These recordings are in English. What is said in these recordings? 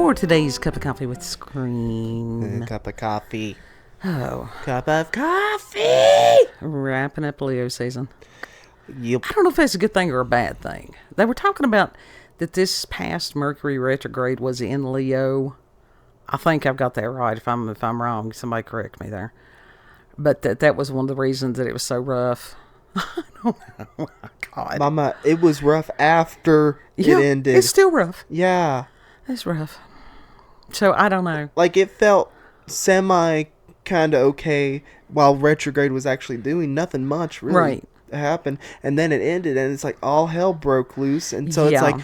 for today's cup of coffee with Scream. Cup of coffee. Oh. Cup of coffee! Wrapping up Leo season. Yep. I don't know if that's a good thing or a bad thing. They were talking about that this past Mercury retrograde was in Leo. I think I've got that right. If I'm wrong, somebody correct me there. But that was one of the reasons that it was so rough. I don't know. Oh, my God. Mama, it was rough after it ended. It's still rough. Yeah. It's rough. So, I don't know. Like, it felt semi kind of okay while retrograde was actually doing nothing much really happened. And then it ended and it's like all hell broke loose. And so it's like,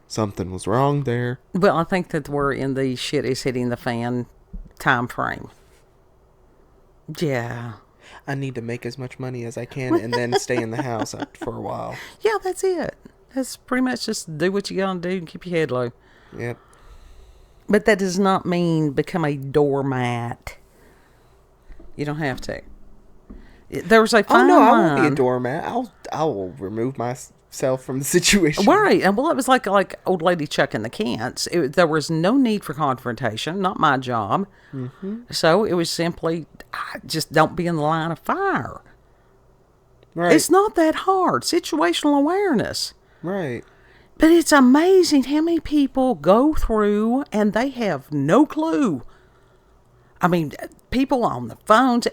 something was wrong there. Well, I think that we're in the shit is hitting the fan time frame. Yeah. I need to make as much money as I can and then stay in the house for a while. Yeah, that's it. That's pretty much just do what you gotta do and keep your head low. Yep. But that does not mean become a doormat. You don't have to. There was a fine line. I won't be a doormat. I will remove myself from the situation. Right. And well, it was like old lady chucking the cans. There was no need for confrontation. Not my job. Mm-hmm. So it was simply, just don't be in the line of fire. Right. It's not that hard. Situational awareness. Right. But it's amazing how many people go through and they have no clue. I mean, people on the phones,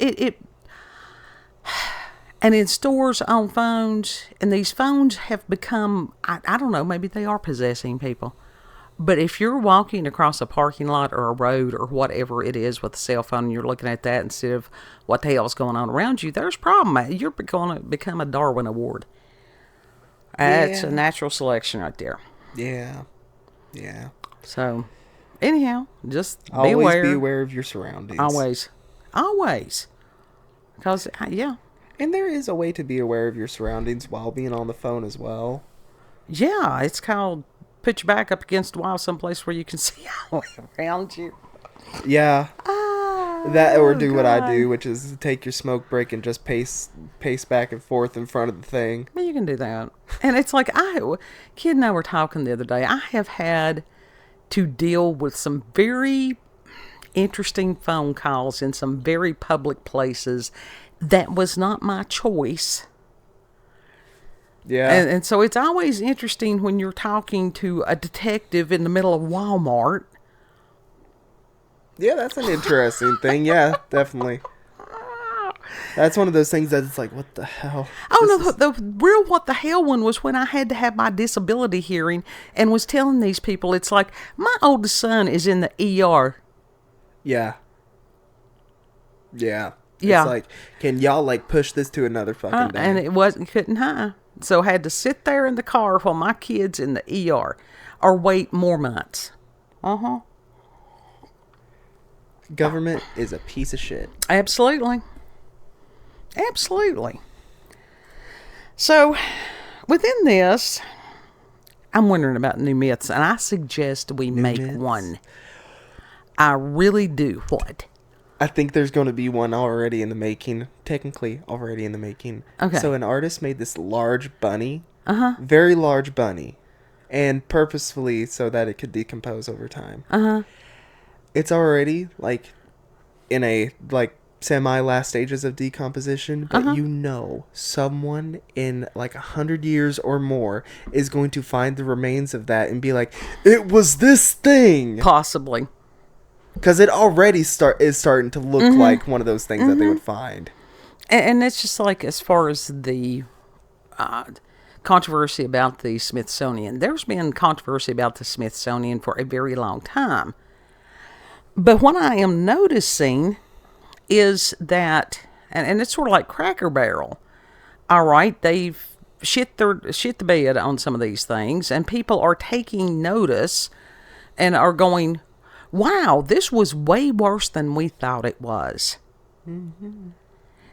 and in stores on phones, and these phones have become, I don't know, maybe they are possessing people. But if you're walking across a parking lot or a road or whatever it is with a cell phone and you're looking at that instead of what the hell's going on around you, there's a problem. You're going to become a Darwin Award. It's a natural selection right there. Yeah. Yeah. So, anyhow, just always be aware. Be aware of your surroundings. Always. Always. Because, And there is a way to be aware of your surroundings while being on the phone as well. Yeah, it's called put your back up against the wall someplace where you can see all around you. Yeah. That or do what I do, which is take your smoke break and just pace back and forth in front of the thing. Well, you can do that. And it's like, Kid and I were talking the other day. I have had to deal with some very interesting phone calls in some very public places. That was not my choice. Yeah. And so it's always interesting when you're talking to a detective in the middle of Walmart. Yeah, that's an interesting thing. Yeah, definitely. That's one of those things that it's like, what the hell? The real what the hell one was when I had to have my disability hearing and was telling these people, it's like, my oldest son is in the ER. Yeah. Yeah. Yeah. It's like, can y'all push this to another fucking day? And couldn't. So I had to sit there in the car while my kid's in the ER or wait more months. Uh-huh. Government is a piece of shit. Absolutely. Absolutely. So, within this, I'm wondering about new myths, and I suggest we make one. I really do. What? I think there's going to be one already in the making. Technically, already in the making. Okay. So, an artist made this large bunny. Uh-huh. Very large bunny. And purposefully so that it could decompose over time. Uh-huh. It's already, in a, semi-last stages of decomposition. But someone in, 100 years or more is going to find the remains of that and be like, it was this thing! Possibly. Because it already is starting to look like one of those things that they would find. And it's just as far as the controversy about the Smithsonian. There's been controversy about the Smithsonian for a very long time. But what I am noticing is that, and it's sort of like Cracker Barrel. All right, they've shit the bed on some of these things, and people are taking notice and are going, wow, this was way worse than we thought it was. Mm-hmm.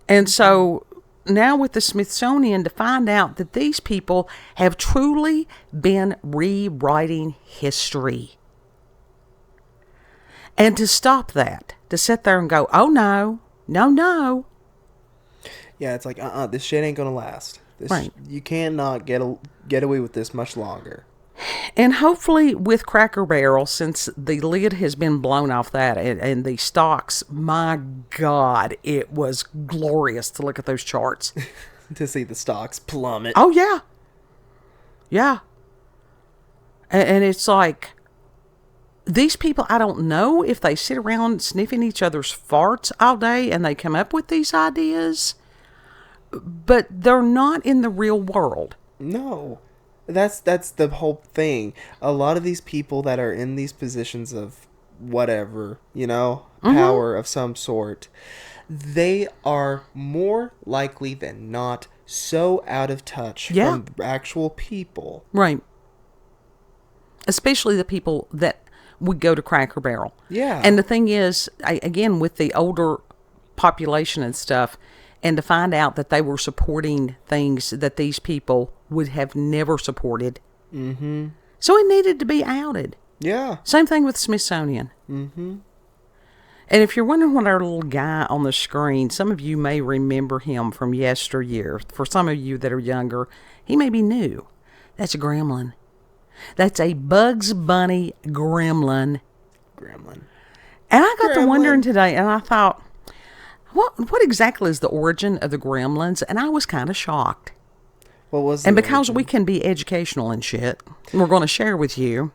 And so now with the Smithsonian, to find out that these people have truly been rewriting history. And to stop that, to sit there and go, oh no. Yeah, it's like, this shit ain't gonna last. You cannot get away with this much longer. And hopefully with Cracker Barrel, since the lid has been blown off that and the stocks, my God, it was glorious to look at those charts. To see the stocks plummet. Oh, yeah. Yeah. And it's like, these people, I don't know if they sit around sniffing each other's farts all day and they come up with these ideas, but they're not in the real world. No. That's the whole thing. A lot of these people that are in these positions of whatever, power of some sort, they are more likely than not so out of touch from actual people. Right. Especially the people that would go to Cracker Barrel. Yeah. And the thing is, again, with the older population and stuff, and to find out that they were supporting things that these people would have never supported. Mm-hmm. So it needed to be outed. Yeah. Same thing with Smithsonian. Mm-hmm. And if you're wondering what our little guy on the screen, some of you may remember him from yesteryear. For some of you that are younger, he may be new. That's a gremlin. That's a Bugs Bunny gremlin. Gremlin. And I got to wondering today, and I thought, what exactly is the origin of the gremlins? And I was kind of shocked. What was and because origin? We can be educational and shit, we're going to share with you.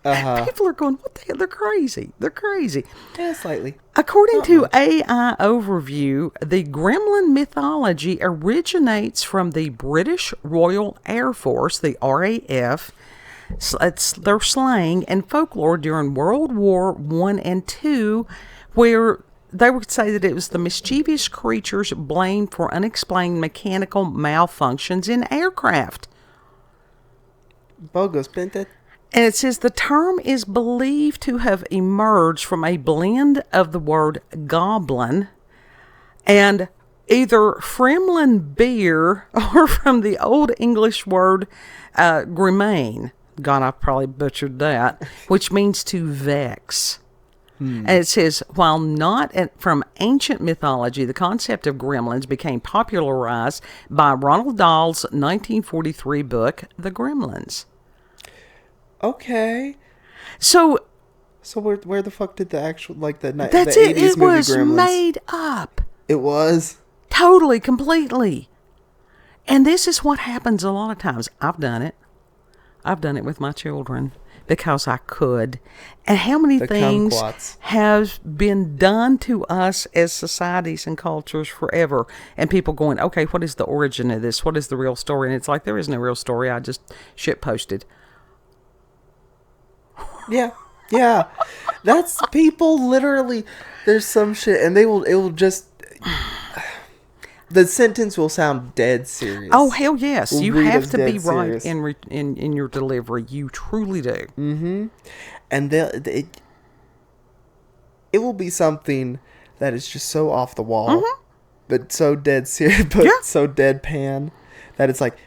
People are going, what the hell? They're crazy. They're crazy. Yeah, slightly. According to AI Overview, the gremlin mythology originates from the British Royal Air Force, the RAF. It's their slang and folklore during World War I and II, where they would say that it was the mischievous creatures blamed for unexplained mechanical malfunctions in aircraft. Bogus, Pinted. And it says the term is believed to have emerged from a blend of the word goblin and either Fremlin beer or from the Old English word grimain. God, I probably butchered that, which means to vex. And it says, while not from ancient mythology, the concept of gremlins became popularized by Ronald Dahl's 1943 book, The Gremlins. Okay. So where the fuck did the actual, like, the 80s movie that's it. It was Gremlins? Made up. It was? Totally, completely. And this is what happens a lot of times. I've done it. I've done it with my children because I could. And how many things have been done to us as societies and cultures forever? And people going, okay, what is the origin of this? What is the real story? And it's like, there is no real story. I just shit posted. Yeah. That's people literally, there's some shit and it will just, the sentence will sound dead serious. Oh, hell yes. You have to be right in your delivery. You truly do. Mm-hmm. And it will be something that is just so off the wall, but so dead serious, but so deadpan that it's like,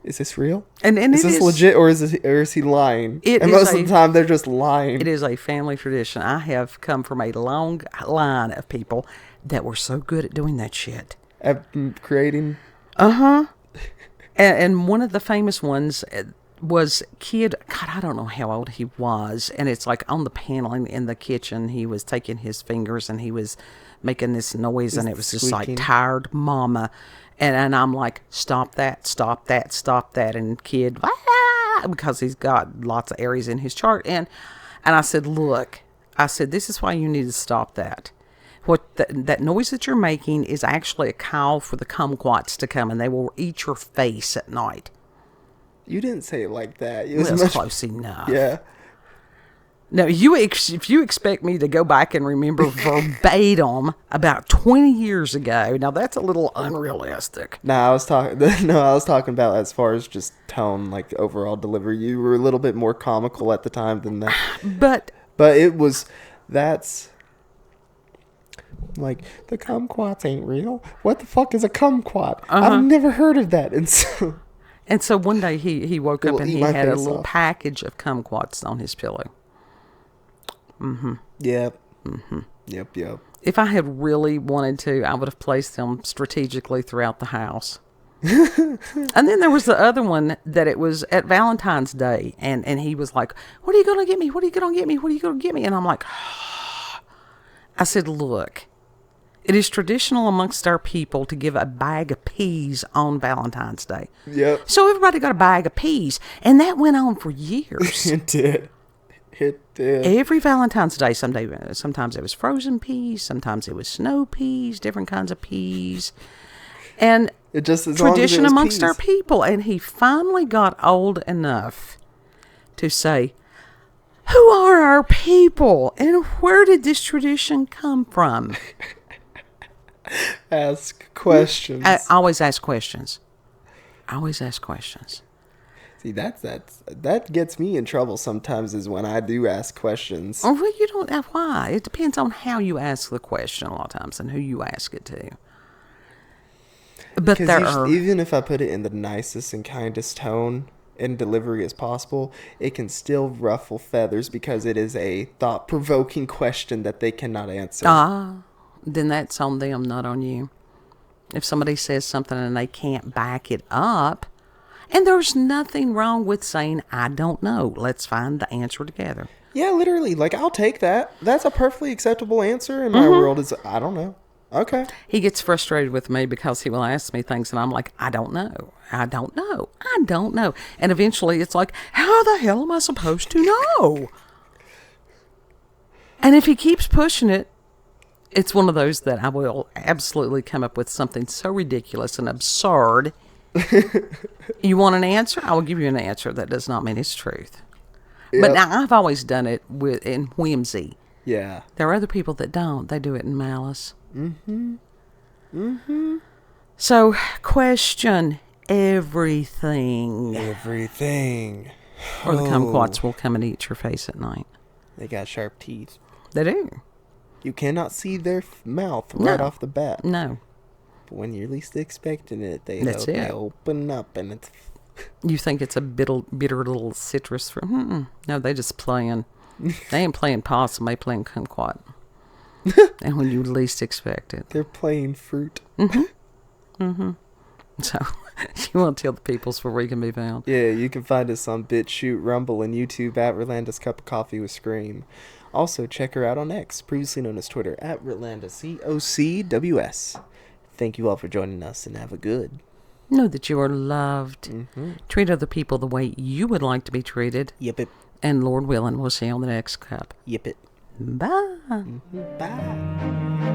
is this real? And is this legit, or is he lying? And most of the time, they're just lying. It is a family tradition. I have come from a long line of people that were so good at doing that shit. At creating? And one of the famous ones was God, I don't know how old he was. And it's like on the paneling in the kitchen, he was taking his fingers and he was making this noise, and it was just like tired mama. And I'm like, stop that. And kid, because he's got lots of areas in his chart. And I said, look, this is why you need to stop that. That noise that you're making is actually a call for the kumquats to come, and they will eat your face at night. You didn't say it like that. It was close enough. Yeah. Now, if you expect me to go back and remember verbatim about 20 years ago, now that's a little unrealistic. I was talking about as far as just tone, like overall delivery. You were a little bit more comical at the time than that. But it was, that's like, the kumquats ain't real. What the fuck is a kumquat? I've never heard of that. And so one day he woke up and he had a little package of kumquats on his pillow. Yep. Yep. If I had really wanted to, I would have placed them strategically throughout the house. And then there was the other one that it was at Valentine's Day, and he was like, "What are you going to get me? What are you going to get me? What are you going to get me?" And I'm like, I said, "Look, it is traditional amongst our people to give a bag of peas on Valentine's Day." Yep. So everybody got a bag of peas, and that went on for years. It did. It did. Every Valentine's Day, sometimes it was frozen peas, sometimes it was snow peas, different kinds of peas. And It just as tradition long as it was amongst peas. our people. And he finally got old enough to say, "Who are our people? And where did this tradition come from?" Ask questions. I always ask questions. Always ask questions. See, that gets me in trouble sometimes is when I do ask questions. Well, you don't have why. It depends on how you ask the question a lot of times and who you ask it to. But there are... Even if I put it in the nicest and kindest tone and delivery as possible, it can still ruffle feathers because it is a thought-provoking question that they cannot answer. Then that's on them, not on you. If somebody says something and they can't back it up, and there's nothing wrong with saying, "I don't know. Let's find the answer together." Yeah, literally. Like, I'll take that. That's a perfectly acceptable answer in my world is, "I don't know." Okay. He gets frustrated with me because he will ask me things and I'm like, "I don't know. I don't know. I don't know." And eventually it's like, "How the hell am I supposed to know?" And if he keeps pushing it, it's one of those that I will absolutely come up with something so ridiculous and absurd. You want an answer? I will give you an answer. That does not mean it's truth. Yep. But now I've always done it in whimsy. Yeah. There are other people that don't. They do it in malice. So, question everything. Everything. Or the kumquats will come and eat your face at night. They got sharp teeth. They do. You cannot see their mouth right off the bat. No. But when you're least expecting it, they open up and it's... You think it's a bitter little citrus fruit. No, they just playing. They ain't playing possum. They playing kumquat. And when you least expect it. They're playing fruit. So, you want to tell the peoples where we can be found? Yeah, you can find us on BitChute, Rumble, and YouTube at Rolanda's Cup of Coffee with Scream. Also, check her out on X, previously known as Twitter, at Rolanda, COCWS. Thank you all for joining us, and have a good. Know that you are loved. Treat other people the way you would like to be treated. Yep it. And Lord willing, we'll see you on the next cup. Yep it. Bye. Bye.